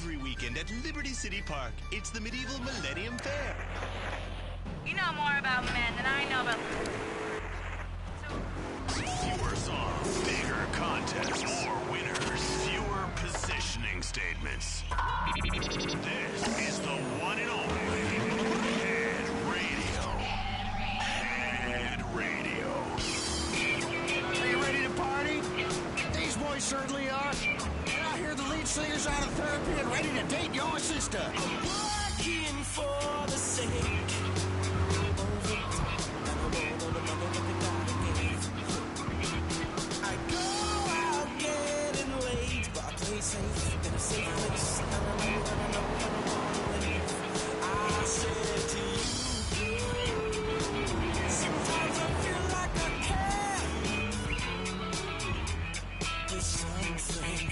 every weekend at Liberty City Park. It's the medieval Millennium Fair. You know more about men than I know about... Fewer songs, bigger contests, more winners, fewer positioning statements. This is the one and only Head Radio. Head Radio. Are you ready to party? These boys certainly are. And I hear the lead singer's out of therapy and ready to date your sister. Working for the sake I go out getting late, but I play safe in a safe place. I know, I said to you, sometimes I feel like I can't do something.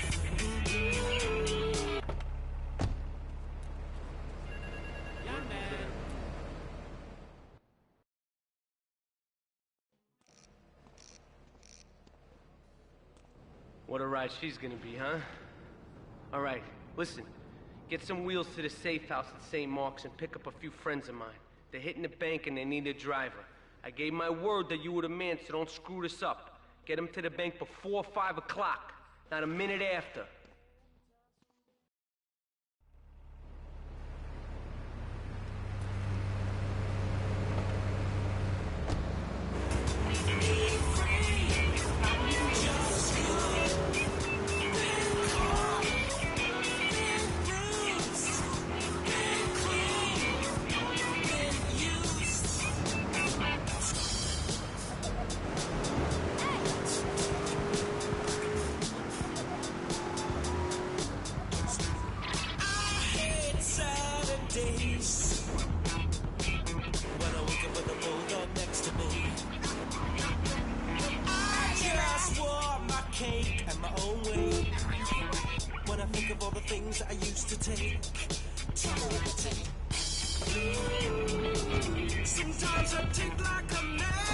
What a ride she's gonna be, huh? All right, listen. Get some wheels to the safe house at St. Mark's and pick up a few friends of mine. They're hitting the bank and they need a driver. I gave my word that you were the man, so don't screw this up. Get them to the bank before 5 o'clock, not a minute after.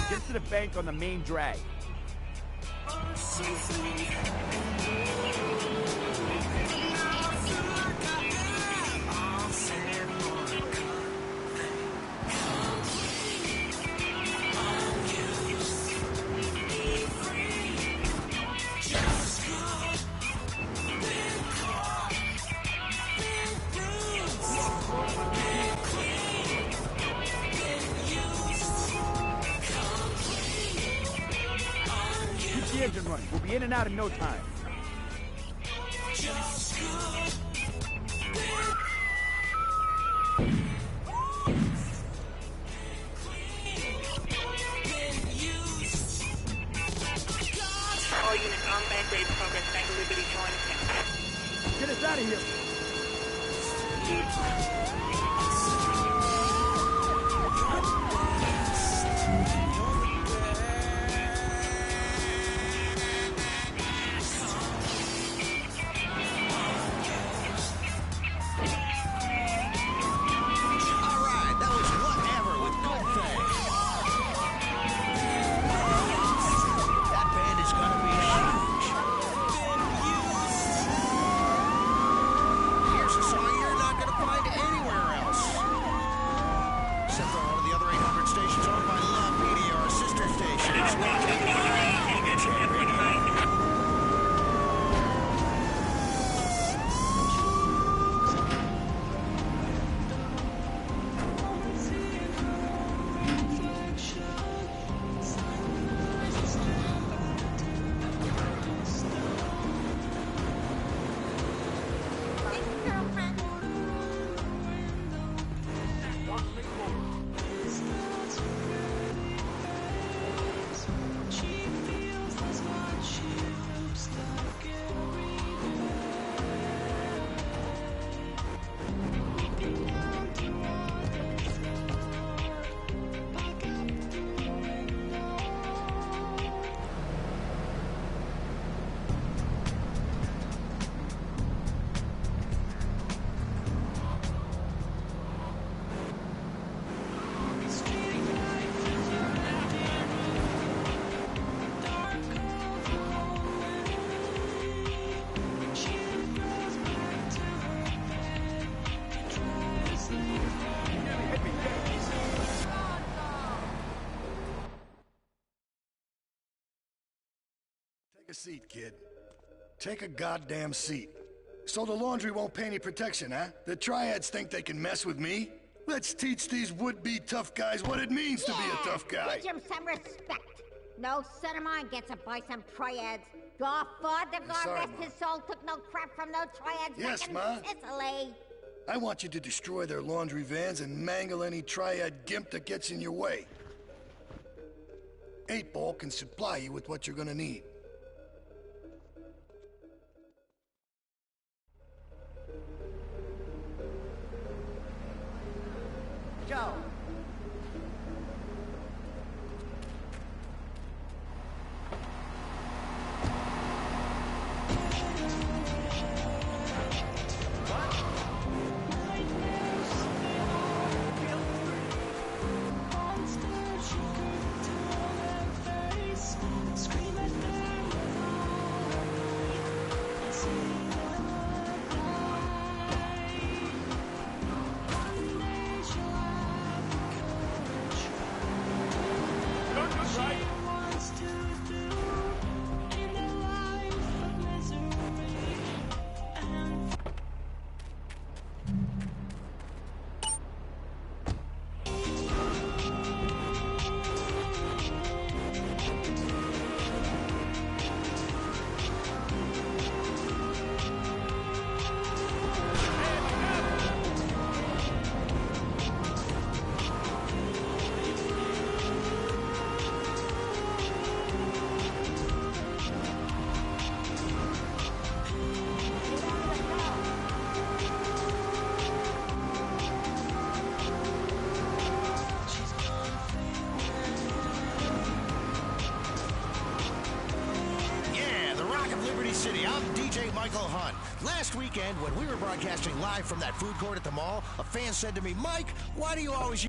Get to the bank on the main drag. The engine running. We'll be in and out in no time. All units on bank raid progress. Bank of Liberty joining. Get us out of here. Here's a song you're not going to find anywhere else. seat, kid. Take a goddamn seat. So the laundry won't pay any protection, huh? The triads think they can mess with me? Let's teach these would-be tough guys what it means to be a tough guy. Teach him some respect. No son of mine gets it by some triads. Your father, God Sorry, rest Ma. his soul, took no crap from no triads Yes, back in Ma. Sicily. I want you to destroy their laundry vans and mangle any triad gimp that gets in your way. 8-Ball can supply you with what you're gonna need. Joe. City, I'm DJ Michael Hunt. Last weekend, when we were broadcasting live from that food court at the mall, a fan said to me, Mike, why do you always...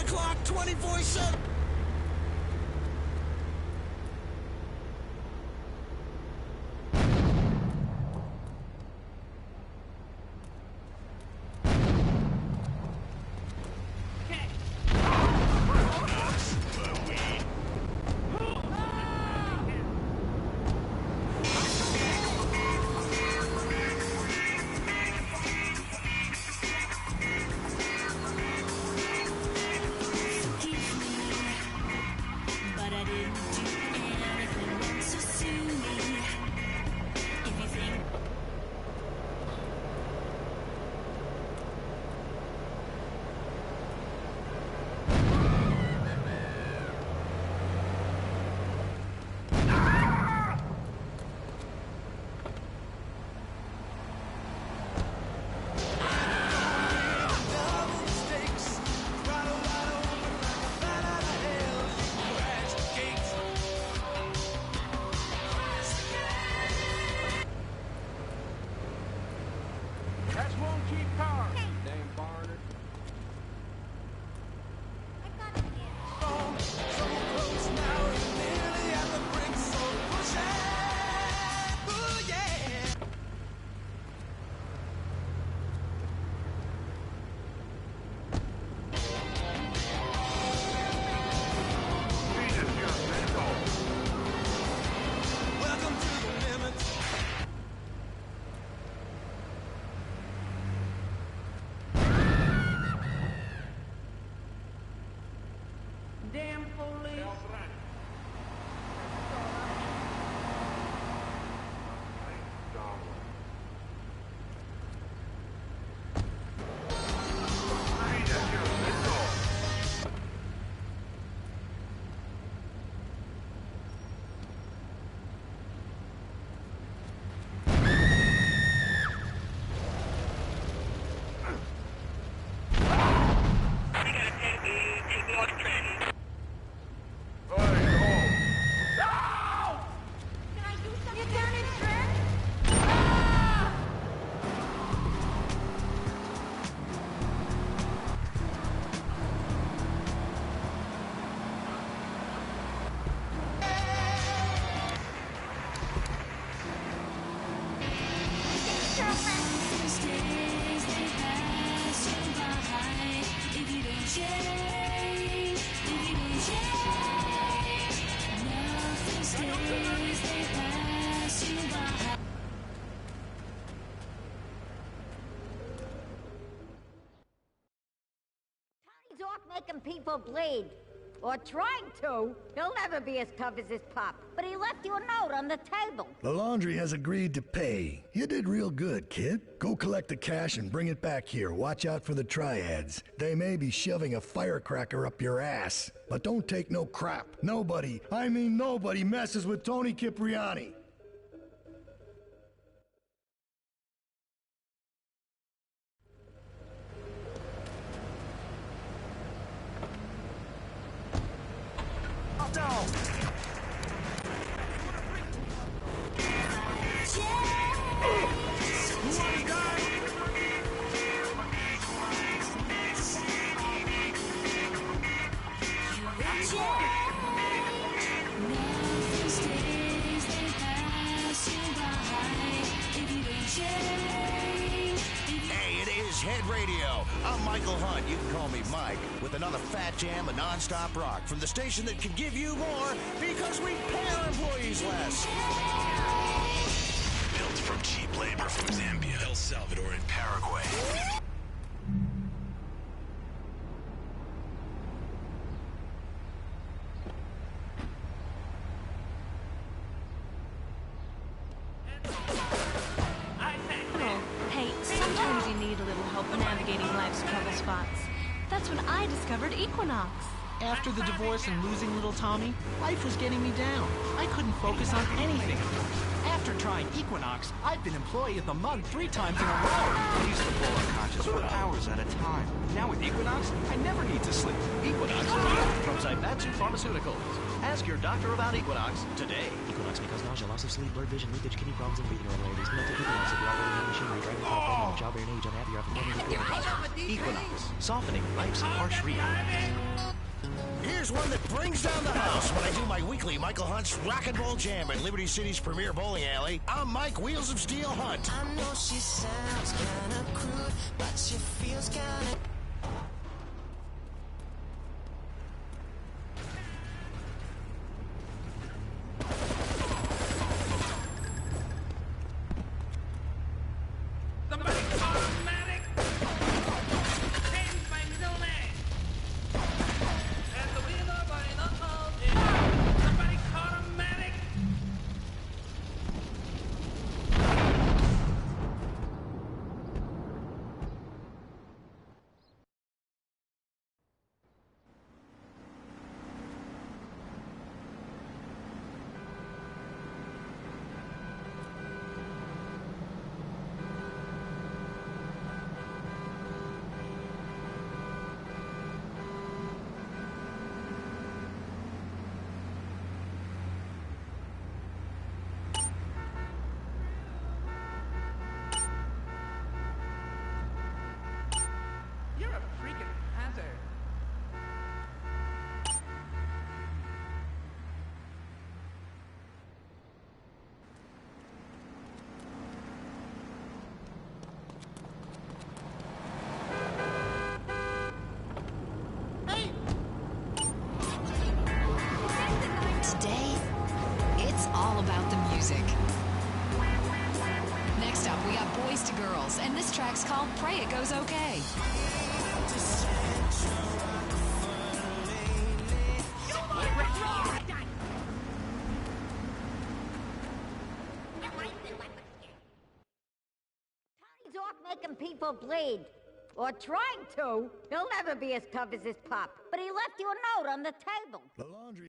...clock 24/7... change, if you don't change, nothing stays, they pass you by. Tony's off making people bleed. Or trying to. He'll never be as tough as his pop. But he left you a note on the table. The laundry has agreed to pay. You did real good, kid. Go collect the cash and bring it back here. Watch out for the triads. They may be shoving a firecracker up your ass. But don't take no crap. Nobody, I mean nobody, messes with Tony Cipriani. Hey, it is Head Radio. I'm Michael Hunt. You can call me Mike. With another fat jam of non-stop rock from the station that can give you more because we pay our employees less. Built from cheap labor from Zambia, El Salvador, and Paraguay. Hey, sometimes you need a little help navigating life's trouble spots. That's when I discovered Equinox. After the divorce and losing little Tommy, life was getting me down. I couldn't focus on anything. After trying Equinox, I've been employee of the month 3 times in a row. I used to fall unconscious for hours at a time. Now with Equinox, I never need to sleep. Equinox from Zaibatsu Pharmaceuticals. Ask your doctor about Equinox today. Equinox may cause nausea, loss of sleep, blurred vision, leakage, kidney problems, and breathing irregularities. Connected Equinox if you're operating heavy machinery, driving a car, pregnant, childbearing age, unhappy, or having Equinox, softening life's harsh realities. Here's one that brings down the house when I do my weekly Michael Hunt's Rock and Roll Jam at Liberty City's premier bowling alley. I'm Mike Wheels of Steel Hunt. I know she sounds kinda crude, but she feels kinda... Somebody call a medic! Change my middle name! And the wheeler by the hole is... Somebody call a medic! You're a freaking hazard. Today, it's all about the music. Next up, we got Boys to Girls, and this track's called Pray It Goes Okay. Tony's off making people bleed. Or trying to. He'll never be as tough as his pop. But he left you a note on the table. The laundry.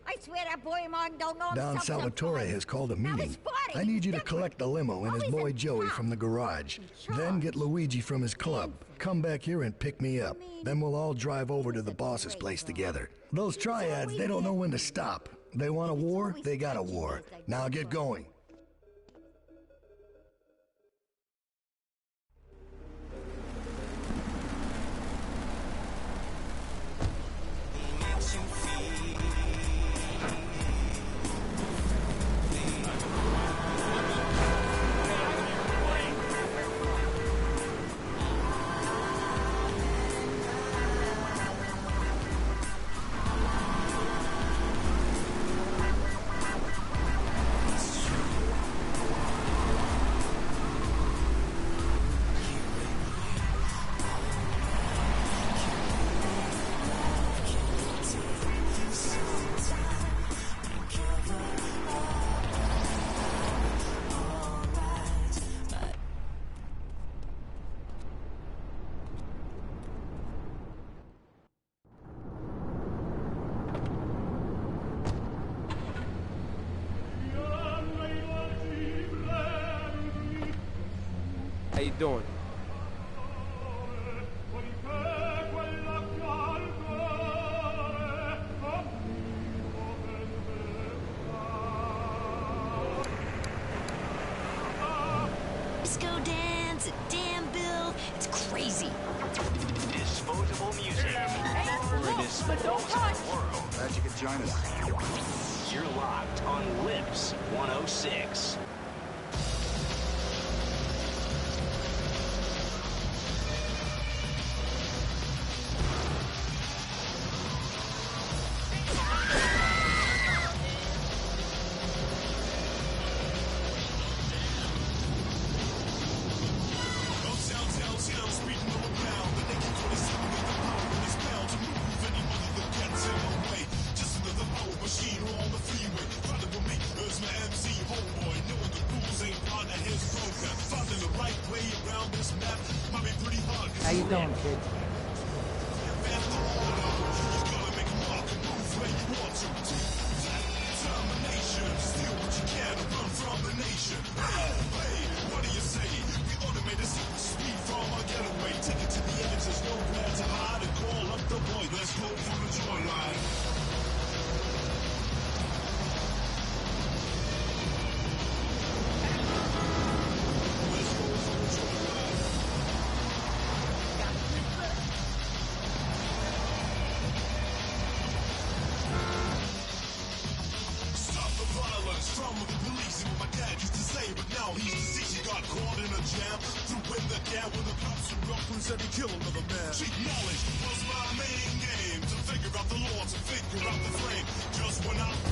I swear that boy of mine don't know Don himself Salvatore sometimes. has called a Now meeting. his body, I need you to different. collect the limo and his Always boy in Joey town. from the garage. Then get Luigi from his club. Come back here and pick me up. Then we'll all drive over to the boss's place together. Those triads, they don't know when to stop. They want a war, they got a war. Now get going. How you doing? Disco dance, a damn bill. It's crazy. Disposable music for a disposable world. Glad you could join us. You're locked on Lips 106. How you doing, kid?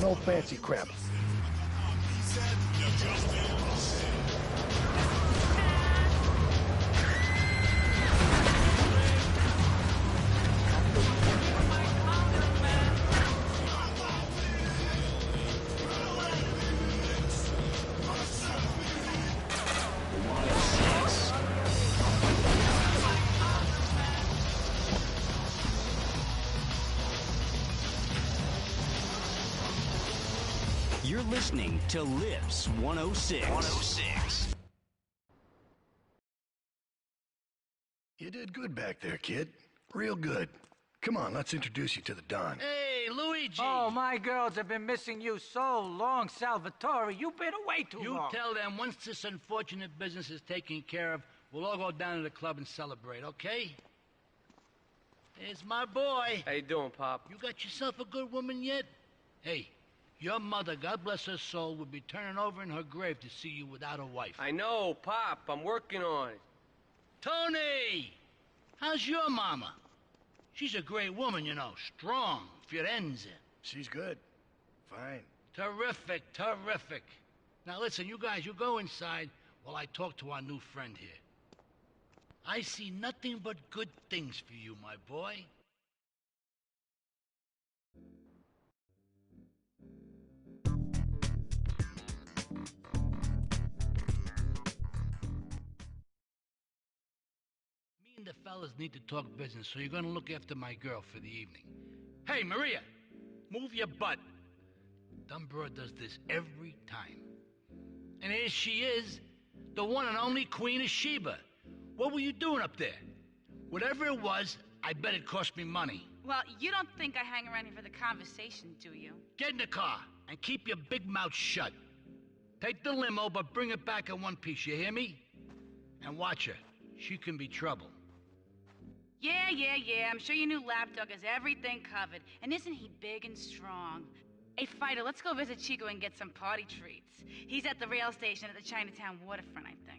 No fancy crap. You're listening to Lips 106. 106. did good back there, kid. Real good. Come on, let's introduce you to the Don. Hey, Luigi! Oh, my girls have been missing you so long, Salvatore. You've been away too long. You tell them once this unfortunate business is taken care of, we'll all go down to the club and celebrate, okay? It's my boy. How you doing, Pop? You got yourself a good woman yet? Hey, your mother, God bless her soul, would be turning over in her grave to see you without a wife. I know, Pop. I'm working on it. Tony! How's your mama? She's a great woman, you know. Strong. Firenze. She's good. Fine. Terrific, terrific. Now listen, you guys, you go inside while I talk to our new friend here. I see nothing but good things for you, my boy. Me and the fellas need to talk business, so you're gonna look after my girl for the evening. Hey, Maria, move your butt. Dumb broad does this every time. And here she is, the one and only Queen of Sheba. What were you doing up there? Whatever it was, I bet it cost me money. Well, you don't think I hang around here for the conversation, do you? Get in the car and keep your big mouth shut. Take the limo, but bring it back in one piece, you hear me? And watch her. She can be trouble. Yeah. I'm sure your new lapdog has everything covered. And isn't he big and strong? Hey, Fido, let's go visit Chico and get some party treats. He's at the rail station at the Chinatown waterfront, I think.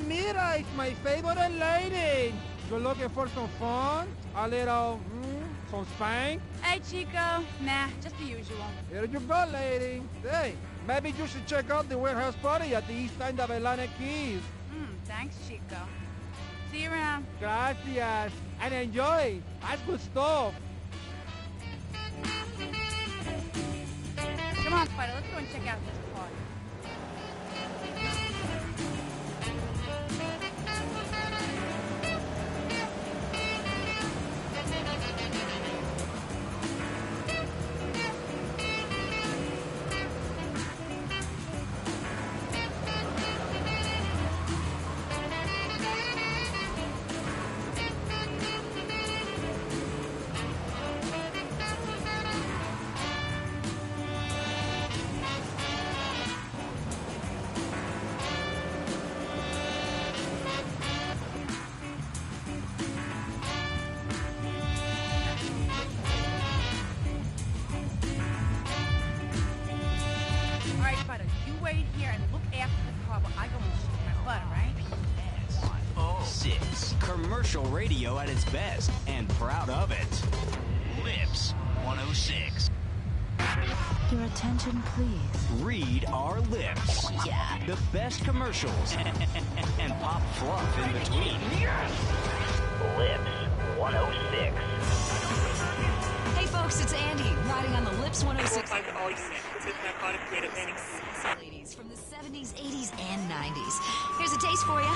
Mira, it's my favorite lady. You're looking for some fun? A little, some spank? Hey, Chico. Nah, just the usual. Here you go, lady. Hey, maybe you should check out the warehouse party at the east end of Atlantic Keys. Thanks, Chico. See you around. Gracias. And enjoy. That's good stuff. Come on, Fido, let's go and check out this party. Commercial radio at its best, and proud of it. Lips 106. Your attention, please. Read our lips. Yeah. The best commercials and pop fluff in between. Yes! Lips 106. Hey folks, it's Andy, riding on the Lips 106. All units. This is narcotic grade Atlantic. Ladies from the 70s, 80s, and 90s. Here's a taste for you.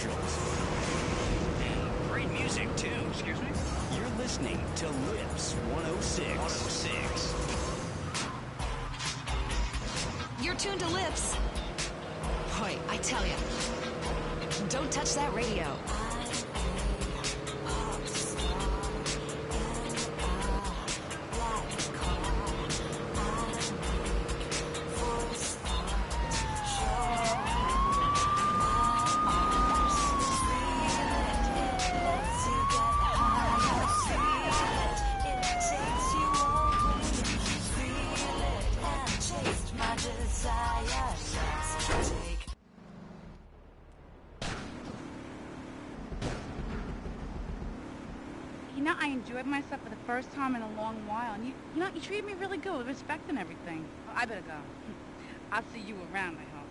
commercials. And great music, too. Excuse me? You're listening to Lips 106. 106. You're tuned to Lips. Boy, I tell ya. Don't touch that radio. You know, I enjoyed myself for the first time in a long while, and you treated me really good with respect and everything. Well, I better go. I'll see you around, I hope.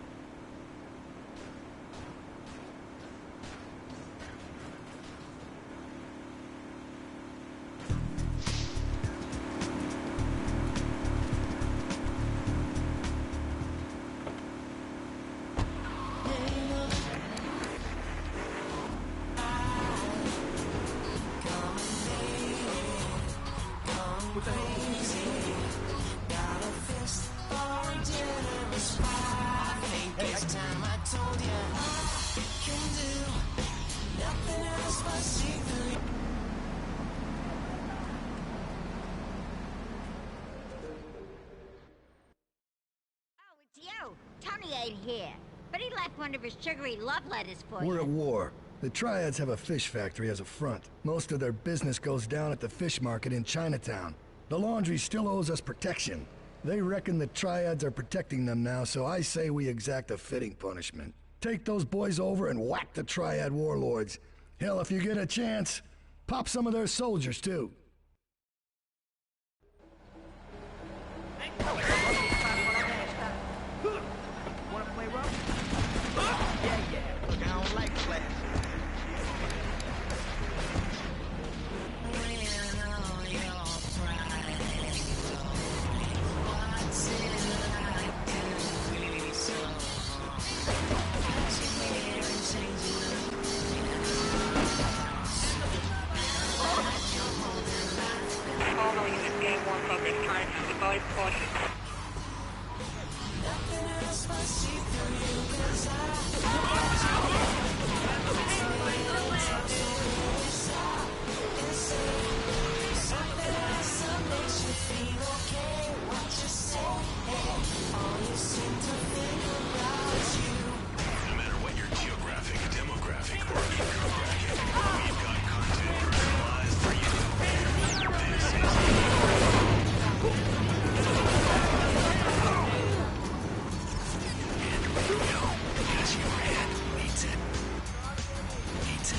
Tony ain't here, but he left one of his sugary love letters for We're you. at war. The Triads have a fish factory as a front. Most of their business goes down at the fish market in Chinatown. The Laundry still owes us protection. They reckon the Triads are protecting them now, so I say we exact a fitting punishment. Take those boys over and whack the Triad warlords. Hell, if you get a chance, pop some of their soldiers, too. Wanna play rough? Yeah. Look, I don't like flash. All units game 1 progress time. Advise caution. No matter what your geographic, demographic, or income bracket, we've got content personalized for you. This is Yes, your head needs it. Needs it.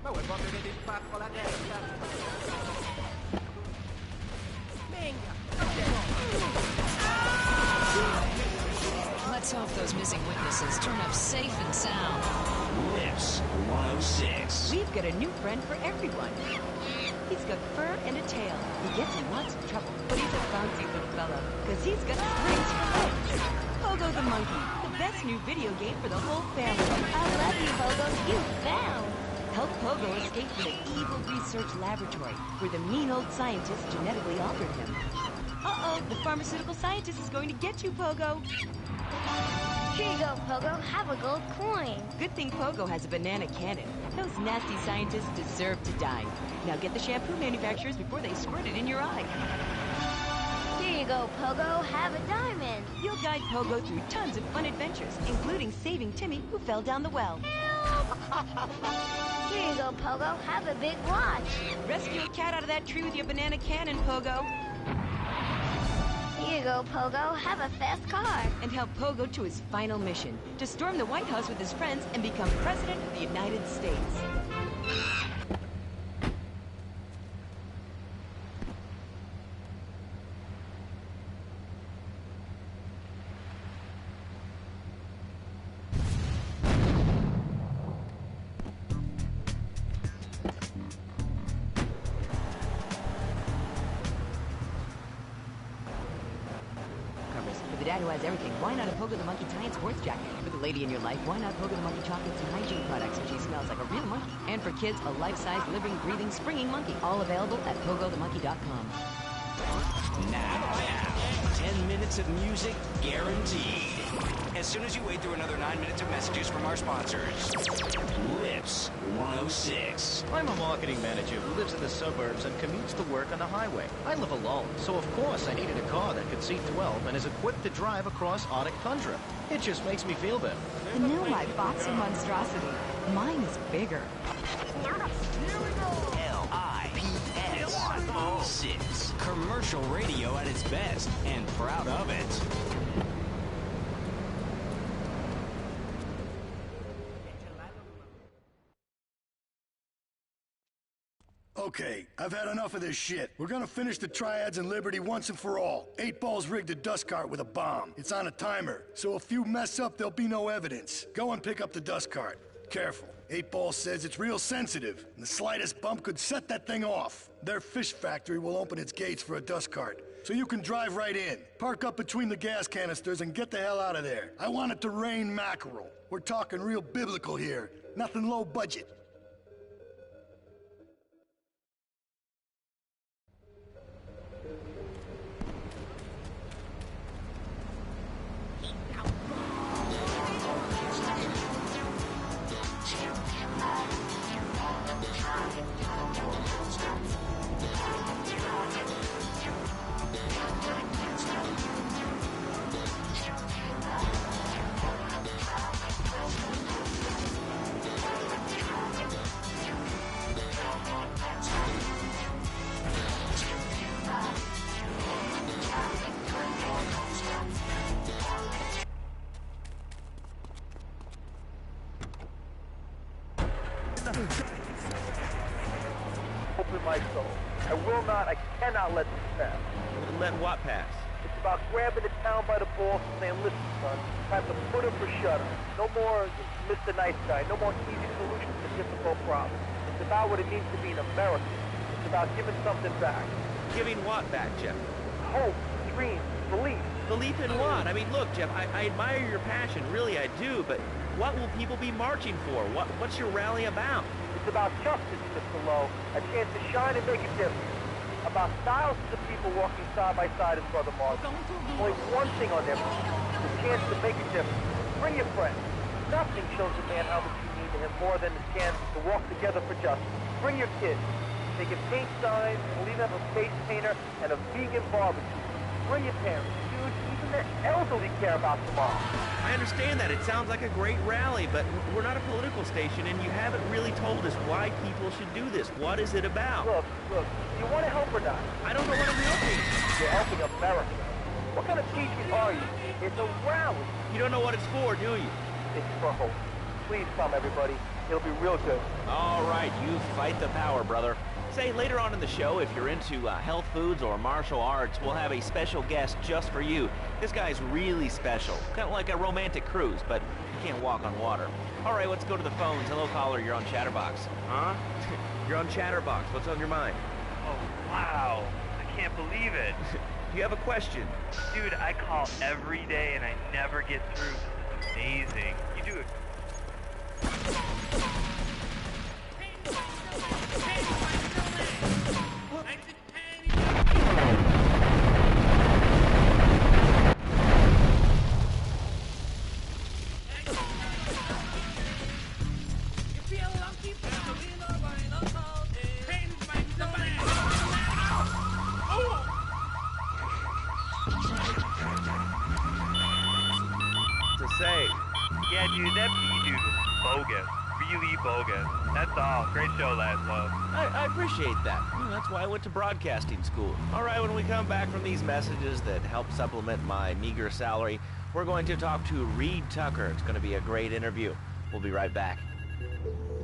Ma vuoi proprio che ti spacco la testa? Let's hope those missing witnesses turn up safe and sound. Lips 106. We've got a new friend for everyone. He's got fur and a tail. He gets in lots of trouble, but he's a bouncy little fellow, because he's got springs for legs. Pogo the Monkey, the best new video game for the whole family. I love you, Pogo. You found. Help Pogo escape from an evil research laboratory where the mean old scientist genetically altered him. Uh-oh, the pharmaceutical scientist is going to get you, Pogo. Here you go, Pogo. Have a gold coin. Good thing Pogo has a banana cannon. Those nasty scientists deserve to die. Now get the shampoo manufacturers before they squirt it in your eye. Here you go, Pogo. Have a diamond. You'll guide Pogo through tons of fun adventures, including saving Timmy, who fell down the well. Here you go, Pogo. Have a big watch. Rescue a cat out of that tree with your banana cannon, Pogo. Here you go, Pogo. Have a fast car. And help Pogo to his final mission, to storm the White House with his friends and become President of the United States. dad who has everything, why not a Pogo the Monkey tie and sports jacket? For the lady in your life, why not Pogo the Monkey chocolates and hygiene products so she smells like a real monkey? And for kids, a life-size, living, breathing, springing monkey. All available at PogoTheMonkey.com. Now, 10 minutes of music guaranteed. As soon as you wait through another 9 minutes of messages from our sponsors. Lips 106. I'm a marketing manager who lives in the suburbs and commutes to work on the highway. I live alone, so of course I needed a car that could seat 12 and is equipped to drive across Arctic tundra. It just makes me feel better. The new light Boxer monstrosity. Mine is bigger. LIPS 6. Commercial radio at its best, and proud of it. Okay, I've had enough of this shit. We're gonna finish the Triads and Liberty once and for all. 8 Ball's rigged a dust cart with a bomb. It's on a timer, so if you mess up, there'll be no evidence. Go and pick up the dust cart. Careful. 8 Ball says it's real sensitive, and the slightest bump could set that thing off. Their fish factory will open its gates for a dust cart, so you can drive right in. Park up between the gas canisters and get the hell out of there. I want it to rain mackerel. We're talking real biblical here, nothing low budget. Open my soul. I cannot let this pass. Let what pass? It's about grabbing the town by the balls and saying, listen, son, time to put him or shut him. No more Mr. Nice Guy. No more easy solutions to difficult problems. It's about what it means to be an American. It's about giving something back. Giving what back, Jeff? Hope, dreams, belief. Belief in what? I mean, look, Jeff, I admire your passion. Really, I do. But what will people be marching for? What's your rally about? It's about justice, Mr. Lowe. A chance to shine and make a difference. About thousands of people walking side by side as Brother Martin. Only one thing on their mind. The chance to make a difference. Bring your friends. Nothing shows a man how much you mean to him more than the chance to walk together for justice. Bring your kids. They can paint signs, we'll even have a face painter and a vegan barbecue. Bring your parents. Dude, even the elderly care about tomorrow. I understand that. It sounds like a great rally, but we're not a political station, and you haven't really told us why people should do this. What is it about? Look, you want to help or not? I don't know what I'm helping. You're helping America. What kind of patriot are you? It's a rally. You don't know what it's for, do you? It's for hope. Please come, everybody. It'll be real good. All right, you fight the power, brother. Say, later on in the show, if you're into health foods or martial arts, we'll have a special guest just for you. This guy's really special. Kind of like a romantic cruise, but you can't walk on water. All right, let's go to the phones. Hello, caller. You're on Chatterbox. Huh? You're on Chatterbox. What's on your mind? Oh, wow. I can't believe it. Do you have a question? Dude, I call every day and I never get through. This is amazing. You do it. Yeah, dude, that B-dude was bogus. Really bogus. That's all. Great show, Laszlo. I appreciate that. That's why I went to broadcasting school. All right, when we come back from these messages that help supplement my meager salary, we're going to talk to Reed Tucker. It's going to be a great interview. We'll be right back.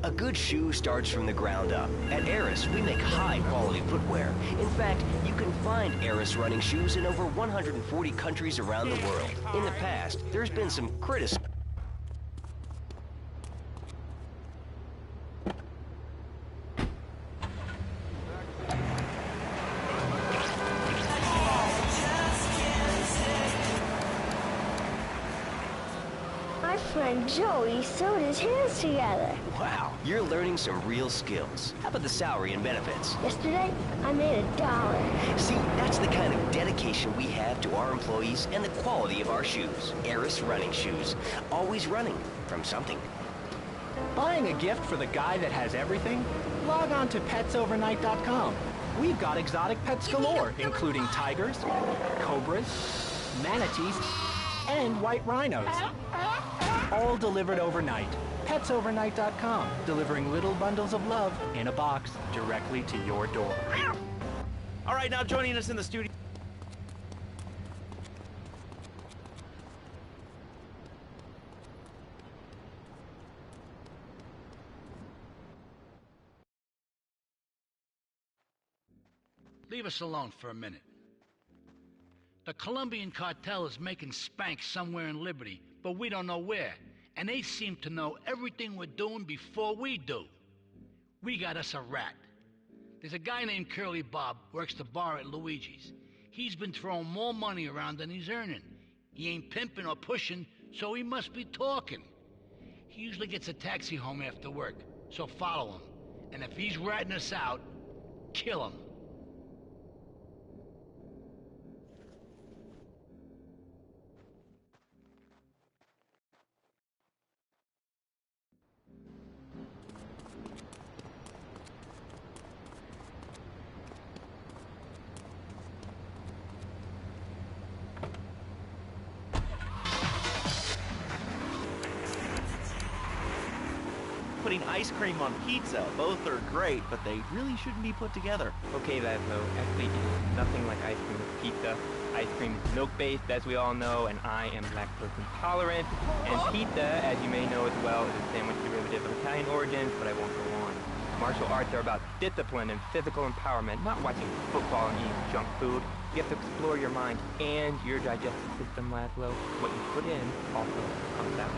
A good shoe starts from the ground up. At Eris, we make high-quality footwear. In fact, you can find Eris running shoes in over 140 countries around the world. In the past, there's been some criticism. friend Joey sewed his hands together. Wow, you're learning some real skills. How about the salary and benefits? Yesterday, I made $1. See, that's the kind of dedication we have to our employees and the quality of our shoes. Eris running shoes. Always running from something. Buying a gift for the guy that has everything? Log on to petsovernight.com. We've got exotic pets galore, including tigers, cobras, manatees, and white rhinos. All delivered overnight. petsovernight.com, delivering little bundles of love in a box directly to your door. All right, now joining us in the studio. Leave us alone for a minute. The Colombian cartel is making spank somewhere in Liberty, but we don't know where. And they seem to know everything we're doing before we do. We got us a rat. There's a guy named Curly Bob, works the bar at Luigi's. He's been throwing more money around than he's earning. He ain't pimping or pushing, so he must be talking. He usually gets a taxi home after work, so follow him. And if he's ratting us out, kill him. Putting ice cream on pizza. Both are great, but they really shouldn't be put together. Okay, Laszlo. Actually, it's nothing like ice cream with pizza. Ice cream is milk-based, as we all know, and I am lactose intolerant. And pizza, as you may know as well, is a sandwich derivative of Italian origins, but I won't go on. Martial arts are about discipline and physical empowerment, not watching football and eating junk food. You have to explore your mind and your digestive system, Laszlo. What you put in also comes out.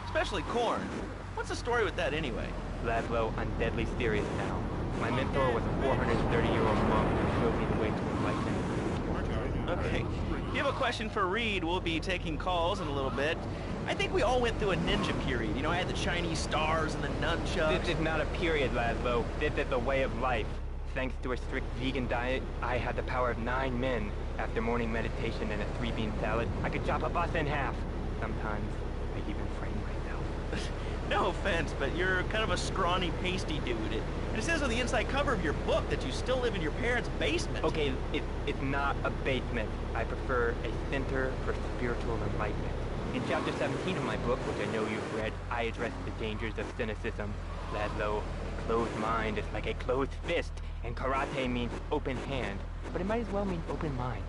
Especially corn. What's the story with that anyway? Laszlo, I'm deadly serious now. My mentor was a 430-year-old monk who showed me the way to enlightenment. Okay. If you have a question for Reed, we'll be taking calls in a little bit. I think we all went through a ninja period. You know, I had the Chinese stars and the nunchucks. This is not a period, Laszlo. This is a way of life. Thanks to a strict vegan diet, I had the power of 9 men. After morning meditation and a 3-bean salad, I could chop a bus in half. Sometimes, I even frame myself. No offense, but you're kind of a scrawny, pasty dude. And it says on the inside cover of your book that you still live in your parents' basement. Okay, it's not a basement. I prefer a center for spiritual enlightenment. In chapter 17 of my book, which I know you've read, I address the dangers of cynicism. Laszlo, a closed mind is like a closed fist, and karate means open hand. But it might as well mean open mind.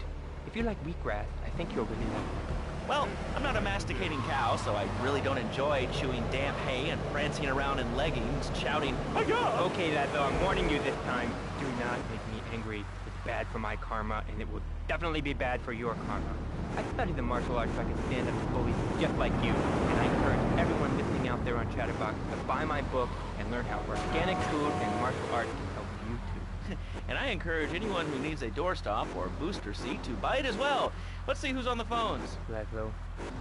If you like wheatgrass, I think you'll really like it. Well, I'm not a masticating cow, so I really don't enjoy chewing damp hay and prancing around in leggings, shouting, "Hi-ya!" Okay, Laszlo, I'm warning you this time. Do not make me angry. It's bad for my karma, and it will definitely be bad for your karma. I studied the martial arts so I can stand up to bullies just like you, and I encourage everyone listening out there on Chatterbox to buy my book and learn how organic food and martial arts can help you too. And I encourage anyone who needs a doorstop or booster seat to buy it as well. Let's see who's on the phones. Laszlo,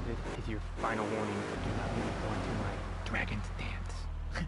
this is your final warning. Do not let me go into my dragon's dance.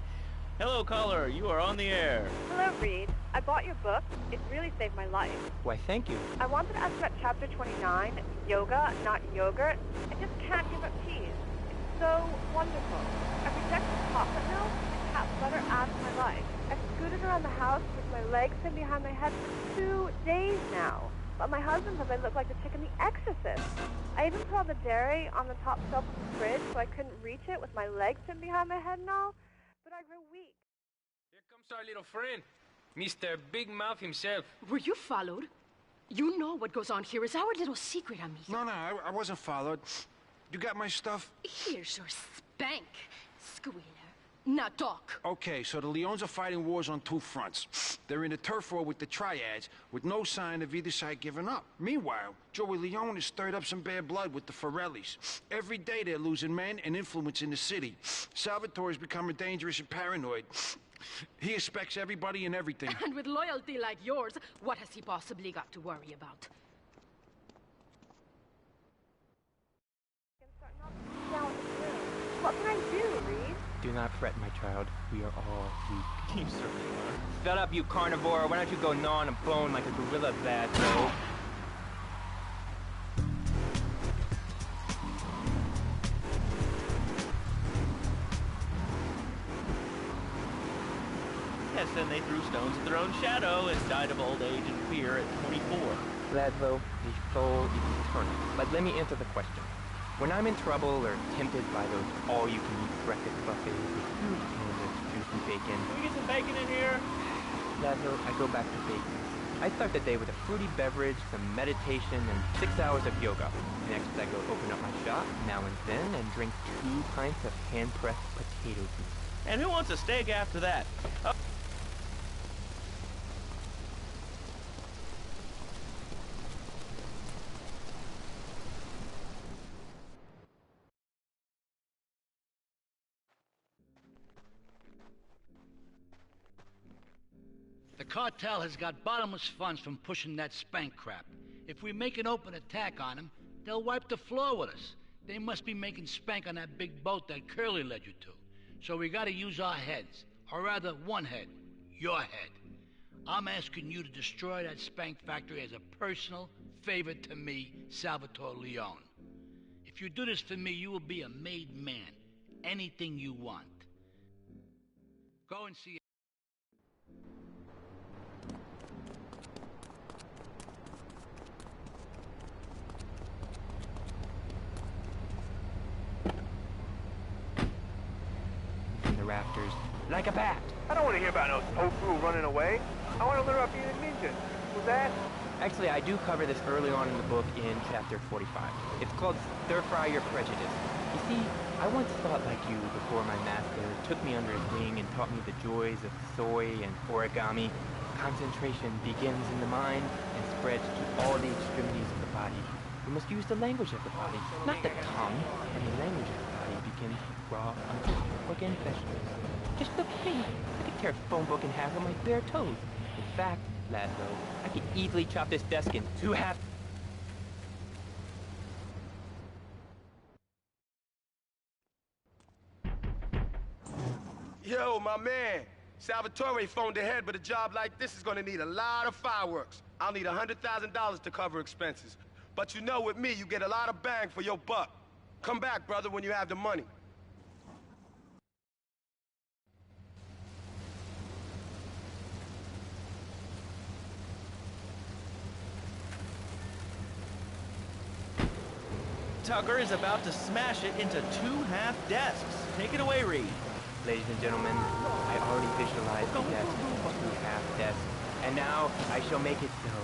Hello, caller. You are on the air. Hello, Reed. I bought your book. It really saved my life. Why, thank you. I wanted to ask about chapter 29, yoga, not yogurt. I just can't give up cheese. It's so wonderful. I rejected chocolate milk, and cat butter adds to my life. I've scooted around the house with my legs pinned behind my head for 2 days now. But my husband says I look like the chick in The Exorcist. I even put all the dairy on the top shelf of the fridge so I couldn't reach it with my legs pinned behind my head and all. But I grew weak. Here comes our little friend, Mr. Big Mouth himself. Were you followed? You know what goes on here is our little secret, amigo. No, I wasn't followed. You got my stuff? Here's your spank, squealer. Now talk. Okay, so the Leons are fighting wars on 2 fronts. They're in a turf war with the Triads, with no sign of either side giving up. Meanwhile, Joey Leone has stirred up some bad blood with the Forellis. Every day they're losing men and influence in the city. Salvatore's becoming dangerous and paranoid. He expects everybody and everything. And with loyalty like yours, what has he possibly got to worry about? What can I do, Reed? Do not fret, my child. We are all weak. You certainly are. Shut up, you carnivore. Why don't you go gnaw on a bone like a gorilla, Laszlo? Yes, and they threw stones at their own shadow and died of old age and fear at 24. Laszlo, the soul is eternal. But let me answer the question. When I'm in trouble or tempted by those all-you-can-eat breakfast buffets with huge cans of juicy bacon... Can we get some bacon in here? Laszlo, I go back to bacon. I start the day with a fruity beverage, some meditation, and 6 hours of yoga. Next, I go open up my shop, now and then, and drink 2 pints of hand-pressed potato juice. And who wants a steak after that? Oh. The cartel has got bottomless funds from pushing that spank crap. If we make an open attack on them, they'll wipe the floor with us. They must be making spank on that big boat that Curly led you to. So we gotta use our heads. Or rather, one head. Your head. I'm asking you to destroy that spank factory as a personal favor to me, Salvatore Leone. If you do this for me, you will be a made man. Anything you want. Go and see... the rafters, like a bat. I don't want to hear about no tofu running away. I want to learn about being a ninja. Who's that? Actually, I do cover this early on in the book in chapter 45. It's called Stir Fry Your Prejudice. You see, I once thought like you before my master took me under his wing and taught me the joys of soy and origami. Concentration begins in the mind and spreads to all the extremities of the body. We must use the language of the body, not the tongue, and the language of the body begins with raw, uncooked organic vegetables. Just look at me. I could tear a phone book in half with my bare toes. In fact, Laszlo, I could easily chop this desk in 2 halves. Yo, my man. Salvatore phoned ahead, but a job like this is gonna need a lot of fireworks. I'll need $100,000 to cover expenses. But you know, with me, you get a lot of bang for your buck. Come back, brother, when you have the money. Tucker is about to smash it into 2 half desks. Take it away, Reed. Ladies and gentlemen, I already visualized the desk, 2 half desks, and now I shall make it so.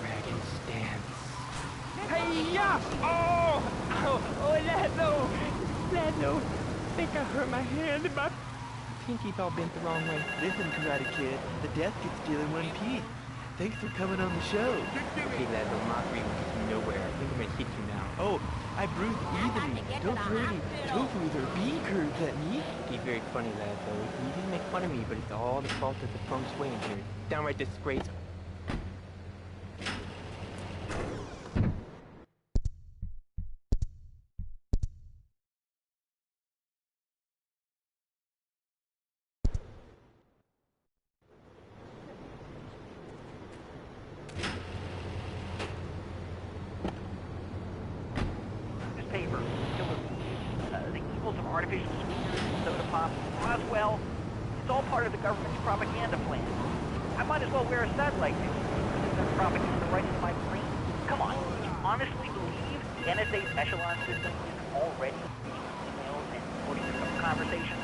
Dragon stance. Hey-ya! Oh! Ow! Oh, Laszlo! Laszlo! I think I hurt my hand and my pinky's all bent the wrong way. Listen, Karate Kid, the death gets still in one piece. Thanks for coming on the show. Hey, Laszlo, mockery will get you nowhere. I think I'm gonna hit you now. Oh, I breathe evenly. Don't throw any tofus or bean curds at me. Okay, very funny, Laszlo. You didn't make fun of me, but it's all the fault of the feng shui in here. Downright disgrace. artificial sweeteners, soda pop, Roswell. It's all part of the government's propaganda plan. I might as well wear a satellite suit. There's propaganda right into my brain. Come on, you honestly believe the NSA's echelon system isn't already reading emails and recording some conversations?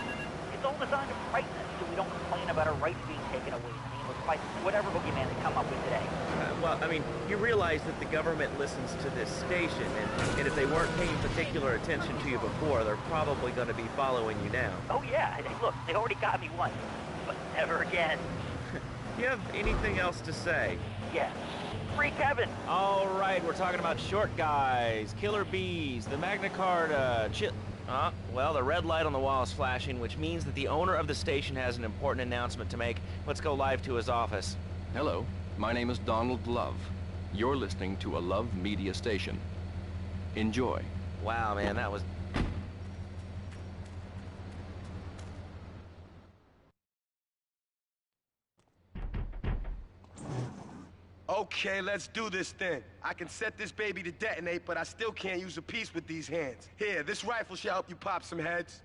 It's all designed to frighten us so we don't complain about our rights being taken away in the name of like whatever boogeyman they come up with today. Well, I mean, you realize that the government listens to this station, and if they weren't paying particular attention to you before, they're probably going to be following you now. Oh yeah, hey, look, they already got me once, but never again. Do you have anything else to say? Yeah. Free Kevin! All right, we're talking about short guys, killer bees, the Magna Carta, well, the red light on the wall is flashing, which means that the owner of the station has an important announcement to make. Let's go live to his office. Hello, my name is Donald Love. You're listening to a Love Media station. Enjoy. Wow, man, that was... Okay, let's do this then. I can set this baby to detonate, but I still can't use a piece with these hands. Here, this rifle should help you pop some heads.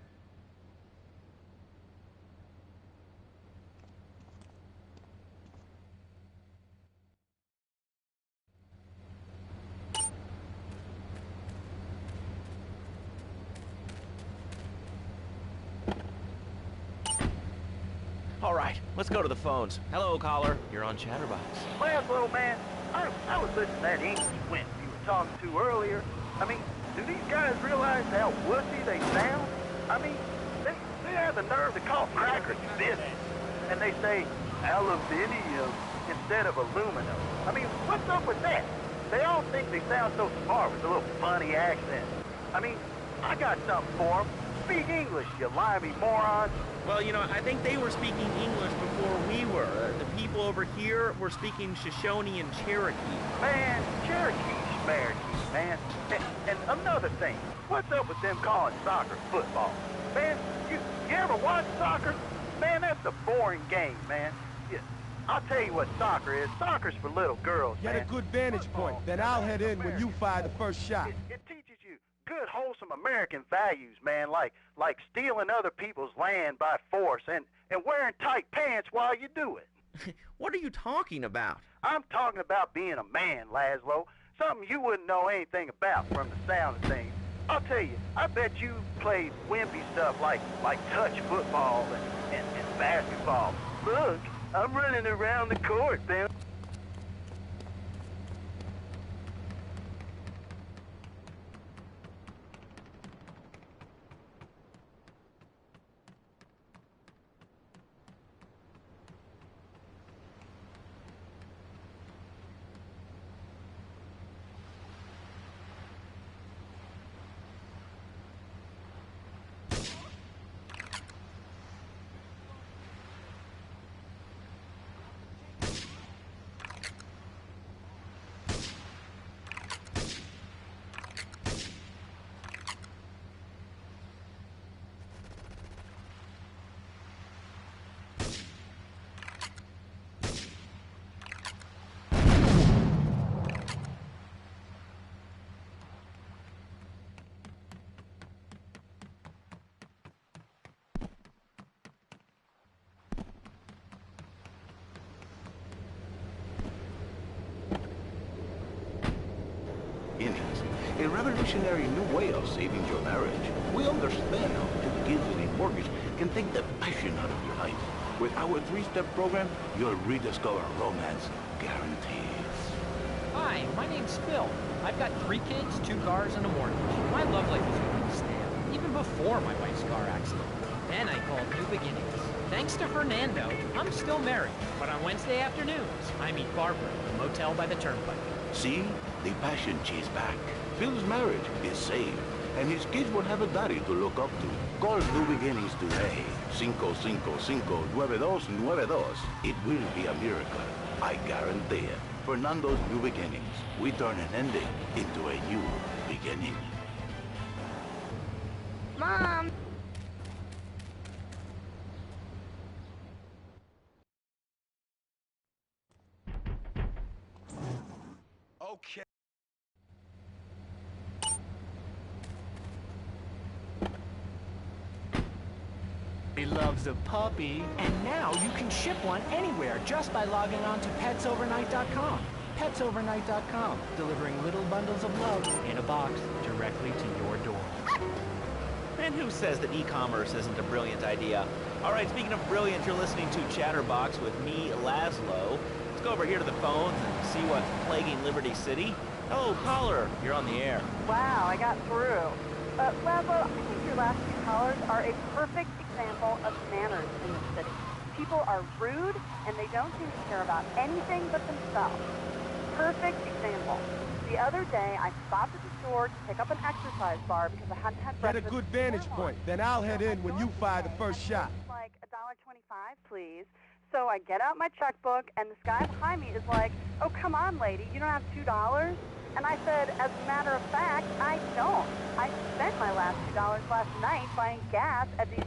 All right, let's go to the phones. Hello, caller. You're on Chatterbox. Last little man, I was listening to that English wimp you were talking to earlier. I mean, do these guys realize how wussy they sound? I mean, they have the nerve to call crackers biscuits, and they say aluminium instead of aluminum. I mean, what's up with that? They all think they sound so smart with a little funny accent. I mean, I got something for them. Speak English, you limey morons. Well, you know, I think they were speaking English before we were. The people over here were speaking Shoshone and Cherokee. Man, Cherokee, man. And another thing, what's up with them calling soccer football? Man, you ever watch soccer? Man, that's a boring game, man. Yeah, I'll tell you what soccer is. Soccer's for little girls, Get man. a good vantage point, then I'll head in when you fire the first shot. It teaches you good, wholesome American values, man, like stealing other people's land by force and wearing tight pants while you do it. What are you talking about? I'm talking about being a man, Laszlo. Something you wouldn't know anything about from the sound of things. I'll tell you, I bet you played wimpy stuff like touch football and basketball. Look, I'm running around the court, man. Innings, a revolutionary new way of saving your marriage. We understand how two kids and a mortgage can take the passion out of your life. With our three-step program, you'll rediscover romance guaranteed. Hi, my name's Phil. I've got 3 kids, 2 cars, and a mortgage. My love life was going to stand, even before my wife's car accident. Then I called New Beginnings. Thanks to Fernando, I'm still married. But on Wednesday afternoons, I meet Barbara at the motel by the turnpike. See? The passion chase back. Phil's marriage is saved, and his kids will have a daddy to look up to. Call New Beginnings today. 555-9292. It will be a miracle. I guarantee it. Fernando's New Beginnings. We turn an ending into a new beginning. Mom! Okay. He loves a puppy. And now you can ship one anywhere just by logging on to petsovernight.com. Petsovernight.com, delivering little bundles of love in a box directly to your door. And who says that e-commerce isn't a brilliant idea? All right, speaking of brilliant, you're listening to Chatterbox with me, Laszlo. Let's go over here to the phones and see what's plaguing Liberty City. Hello, caller. You're on the air. Wow, I got through. Laszlo, I think your last 2 callers are a perfect example of manners in the city. People are rude, and they don't seem to care about anything but themselves. Perfect example. The other day, I stopped at the store to pick up an exercise bar because I hadn't had Get a breakfast. good vantage point, then I'll head in when you fire the first shot. Like $1.25, please. So I get out my checkbook, and this guy behind me is like, "Oh, come on, lady, you don't have $2? And I said, as a matter of fact, I don't. I spent my last $2 last night buying gas at these...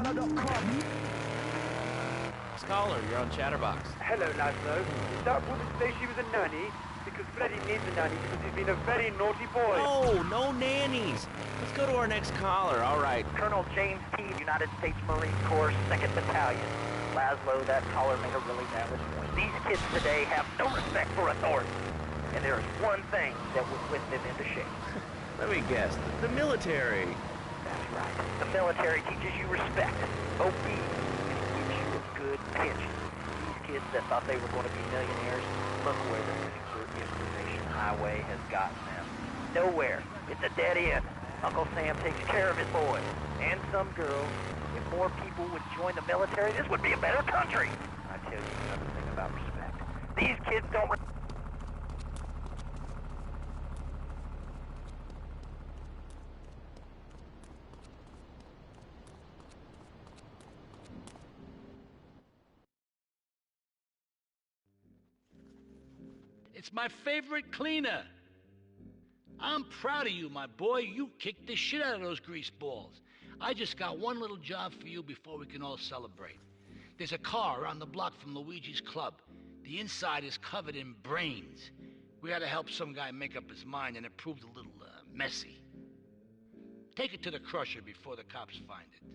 Laszlo.com. Scholar, you're on Chatterbox. Hello, Laszlo. Did that woman say she was a nanny? Because Freddy needs a nanny because he's been a very naughty boy. Oh, no nannies. Let's go to our next caller, all right. Colonel James T., United States Marine Corps, 2nd Battalion. Laszlo, that caller made a really valid point. These kids today have no respect for authority. And there is one thing that would whip them into shape. Let me guess, the military. That's right. The military teaches you respect, obedience, and it gives you a good pension. These kids that thought they were going to be millionaires, look where the secret information highway has gotten them. Nowhere. It's a dead end. Uncle Sam takes care of his boys. And some girls. If more people would join the military, this would be a better country. I tell you another thing about respect. These kids don't... It's my favorite cleaner. I'm proud of you, my boy. You kicked the shit out of those grease balls. I just got one little job for you before we can all celebrate. There's a car around the block from Luigi's club. The inside is covered in brains. We had to help some guy make up his mind, and it proved a little messy. Take it to the crusher before the cops find it.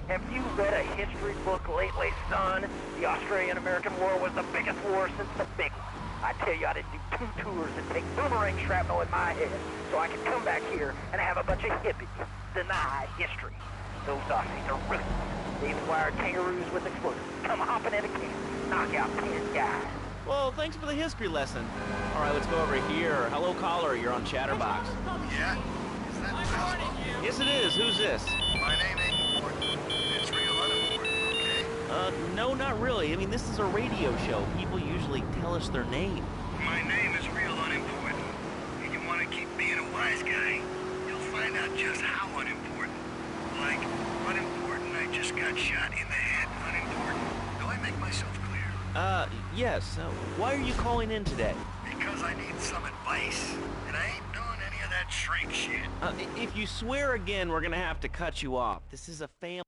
Have you read a history book lately, son? The Australian-American War was the biggest war since the big one. I tell you, I didn't do 2 tours and take boomerang shrapnel in my head so I could come back here and have a bunch of hippies deny history. Those Aussies are ruthless. They've wired kangaroos with explosives, come hopping in a can, knock out 10 guys. Well, thanks for the history lesson. All right, let's go over here. Hello, caller. You're on Chatterbox. Yeah? Is that Laszlo? Yes, it is. Who's this? My name ain't important. It's real unimportant, okay? No, not really. I mean, this is a radio show. People usually tell us their name. My name is real unimportant. And you want to keep being a wise guy, you'll find out just how unimportant. Like, unimportant, I just got shot in the head. Unimportant. Do I make myself clear? Yes. Why are you calling in today? Because I need some advice. And I ain't doing any of that shrink shit. If you swear again, we're gonna have to cut you off. This is a family.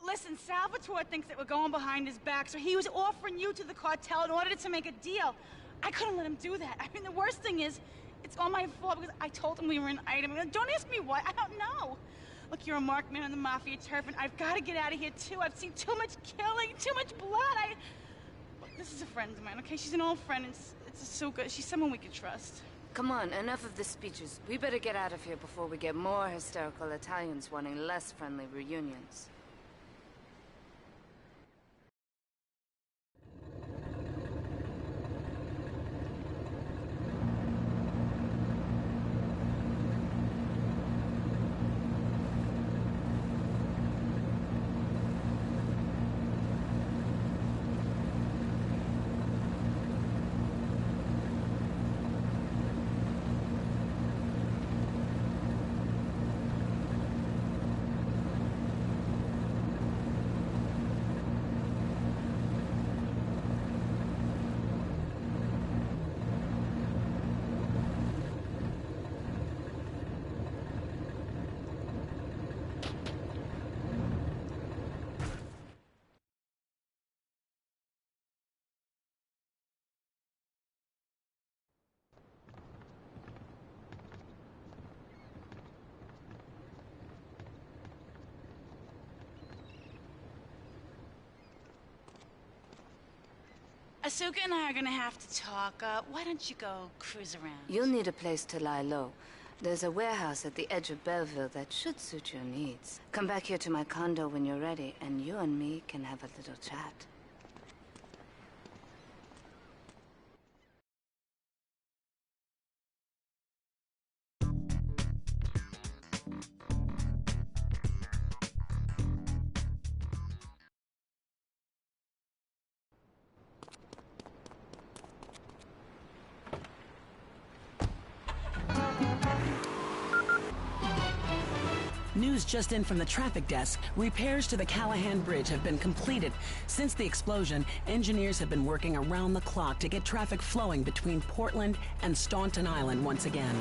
Listen, Salvatore thinks that we're going behind his back, so he was offering you to the cartel in order to make a deal. I couldn't let him do that. I mean, the worst thing is, it's all my fault because I told him we were an item. Don't ask me why. I don't know. Look, you're a marked man on the Mafia turf, and I've got to get out of here, too. I've seen too much killing, too much blood. Look, this is a friend of mine, okay? She's an old friend. It's so good. She's someone we can trust. Come on, enough of the speeches. We better get out of here before we get more hysterical Italians wanting less friendly reunions. Asuka and I are gonna have to talk. Why don't you go cruise around? You'll need a place to lie low. There's a warehouse at the edge of Belleville that should suit your needs. Come back here to my condo when you're ready, and you and me can have a little chat. News just in from the traffic desk. Repairs to the Callahan Bridge have been completed. Since the explosion, engineers have been working around the clock to get traffic flowing between Portland and Staunton Island once again.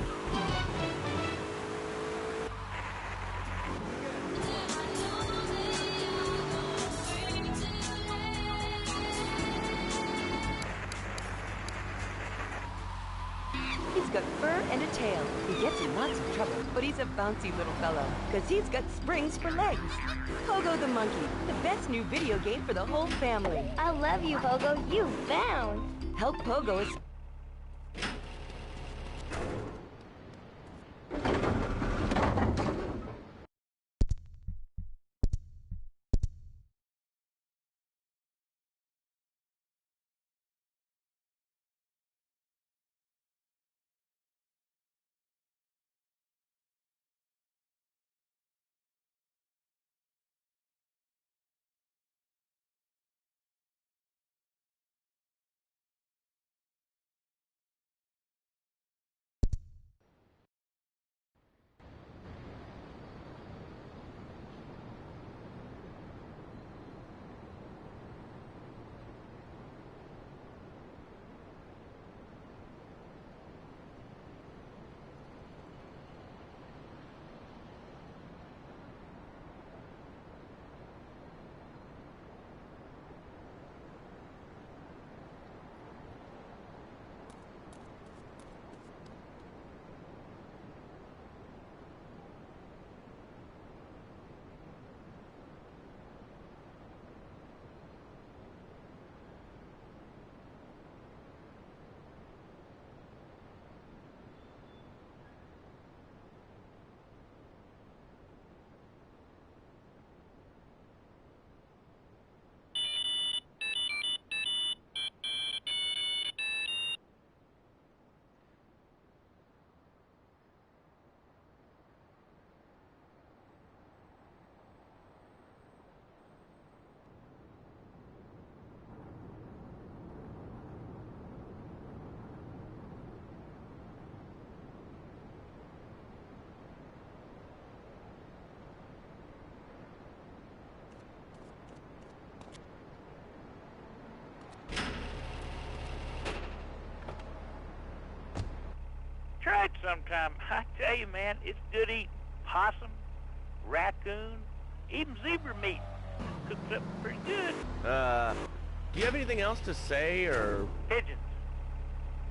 He's got fur and a tail. He gets in lots of trouble, but he's a bouncy little fellow, because he's got springs for legs. Pogo the Monkey, the best new video game for the whole family. I love you, Pogo. You found. Help Pogo is... Try it sometime. I tell you, man, it's good eating. Possum, raccoon, even zebra meat. Cooks up pretty good. Do you have anything else to say, or...? Pigeons.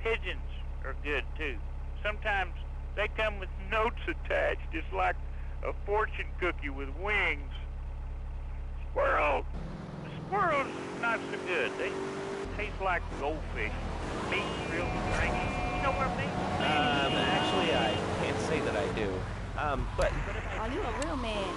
Pigeons are good, too. Sometimes they come with notes attached, just like a fortune cookie with wings. Squirrels. The squirrels not so good. They taste like goldfish. Meat real strange. You know what I mean? Actually, I can't say that I do. But... Are you a real man?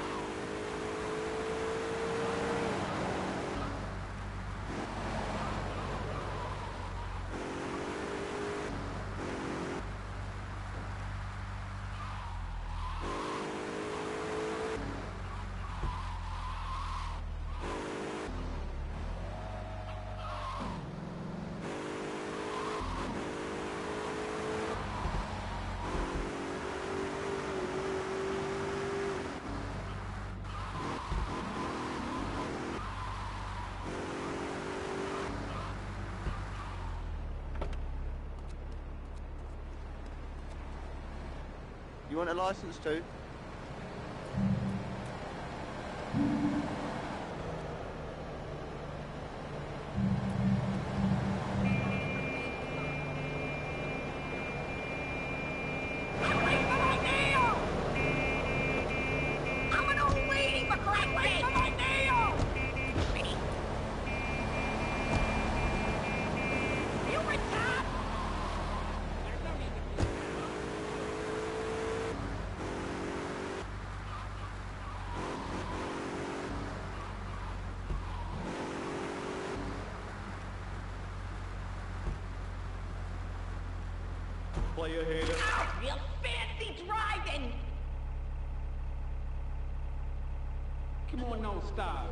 You want a license too? Play ahead. Real fancy driving! Come on, no style.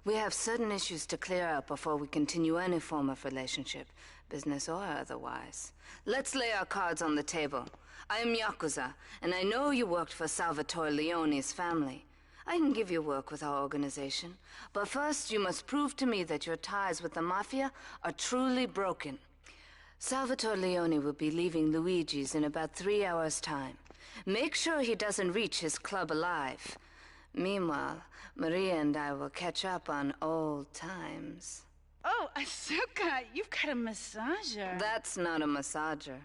We have certain issues to clear up before we continue any form of relationship, business or otherwise. Let's lay our cards on the table. I am Yakuza, and I know you worked for Salvatore Leone's family. I can give you work with our organization, but first you must prove to me that your ties with the Mafia are truly broken. Salvatore Leone will be leaving Luigi's in about 3 hours' time. Make sure he doesn't reach his club alive. Meanwhile, Maria and I will catch up on old times. Oh, Asuka, you've got a massager. That's not a massager.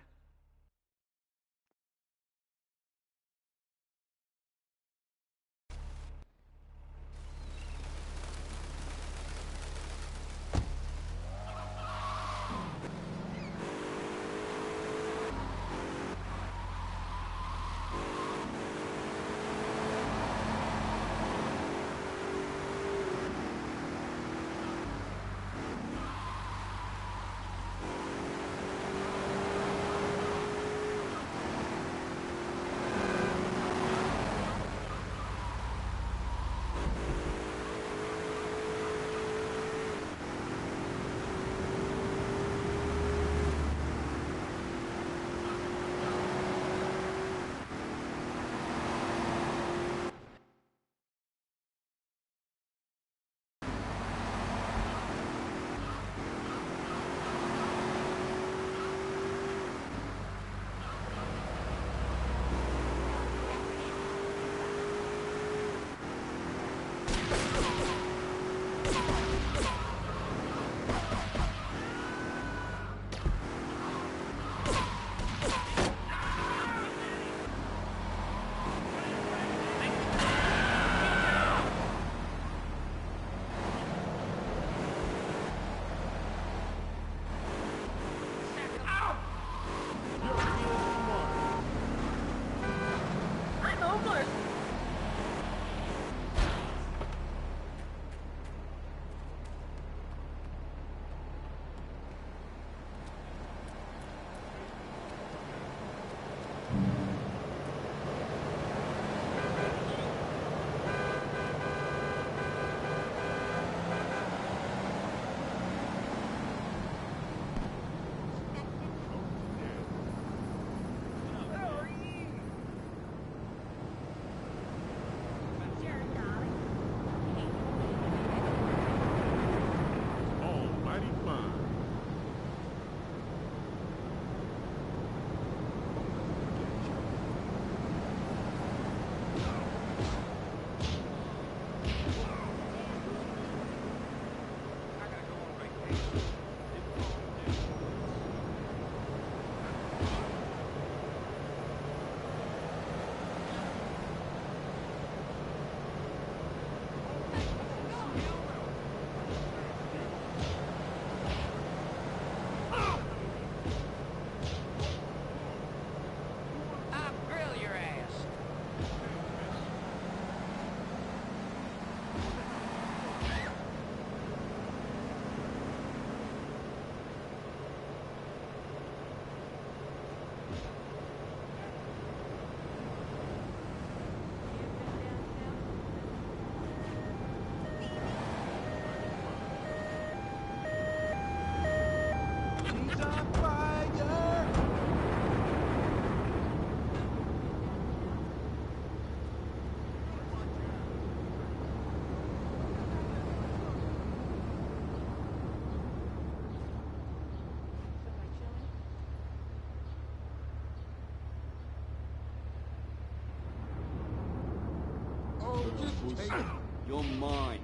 You're mine.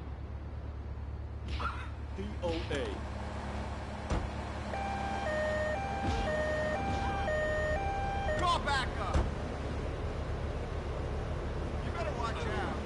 DOA. Call back up! You better watch out.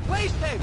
Police tape!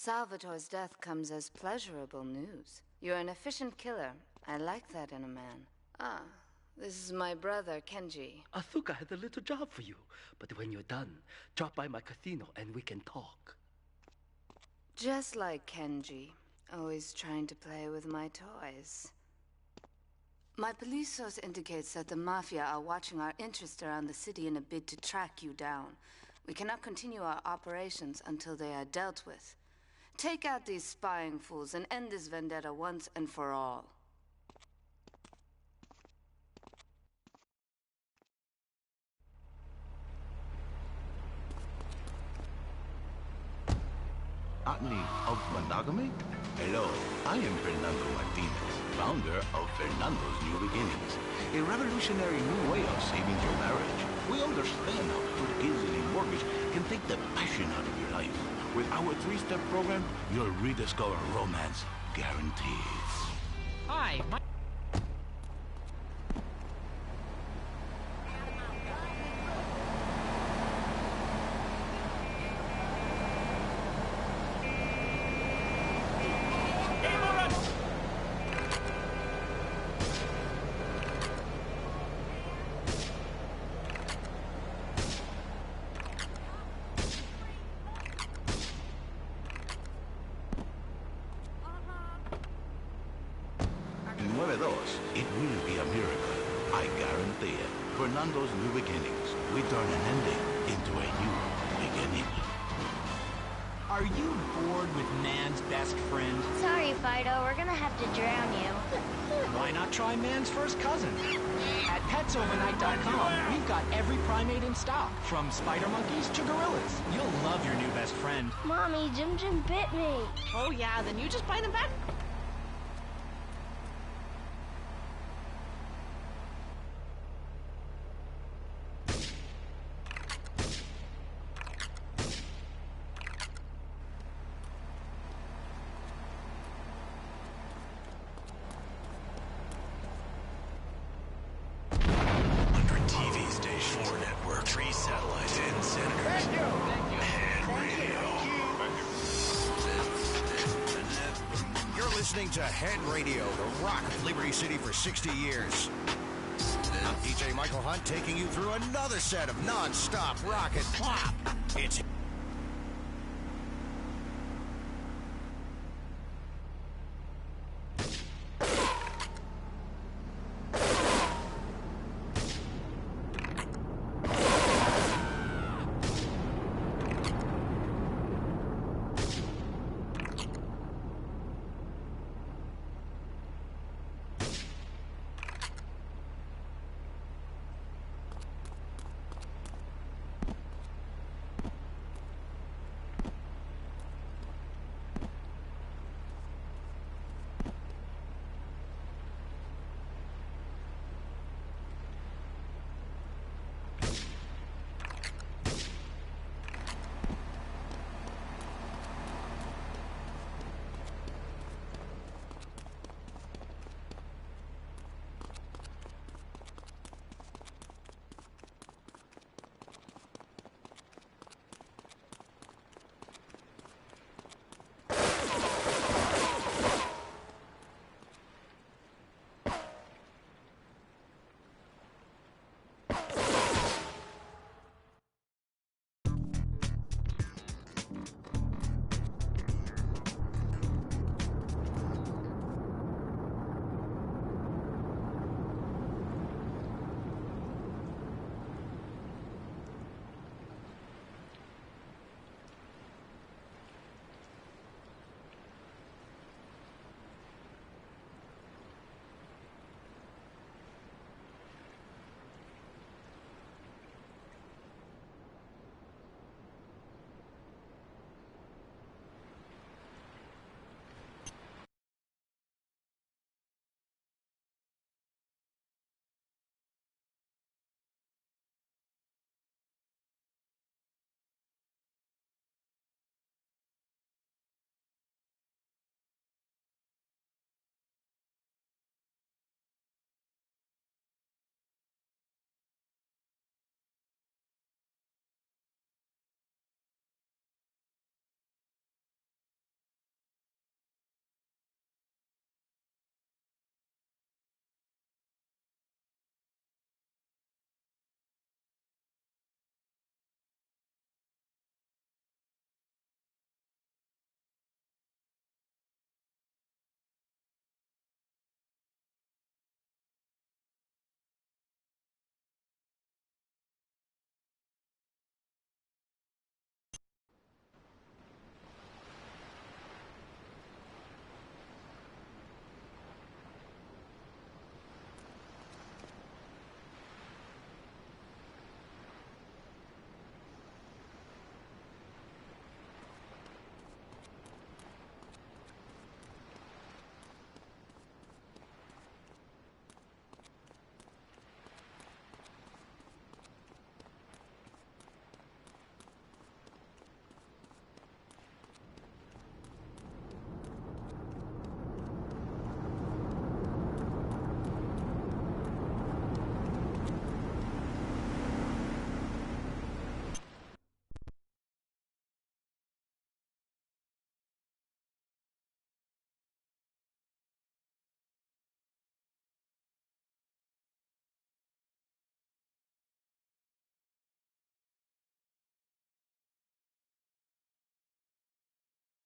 Salvatore's death comes as pleasurable news. You're an efficient killer. I like that in a man. Ah, This is my brother, Kenji. Asuka has a little job for you, but when you're done, drop by my casino and we can talk. Just like Kenji, always trying to play with my toys. My police source indicates that the Mafia are watching our interests around the city in a bid to track you down. We cannot continue our operations until they are dealt with. Take out these spying fools and end this vendetta once and for all. Botany of monogamy? Hello, I am Fernando Martinez, founder of Fernando's New Beginnings, a revolutionary new way of saving your marriage. We understand how good kids and a mortgage can take the passion out of your life. With our 3-step program, you'll rediscover romance guaranteed. Hi, It will be a miracle. I guarantee it. Fernando's New Beginnings. We turn an ending into a new beginning. Are you bored with man's best friend? Sorry, Fido. We're gonna have to drown you. Why not try man's first cousin? At PetsOvernight.com, we've got every primate in stock, from spider monkeys to gorillas. You'll love your new best friend. Mommy, Jim bit me. Oh, yeah, then you just bite him back. Listening to Head Radio, the rock of Liberty City for 60 years. I'm DJ Michael Hunt taking you through another set of non-stop rock and pop. It's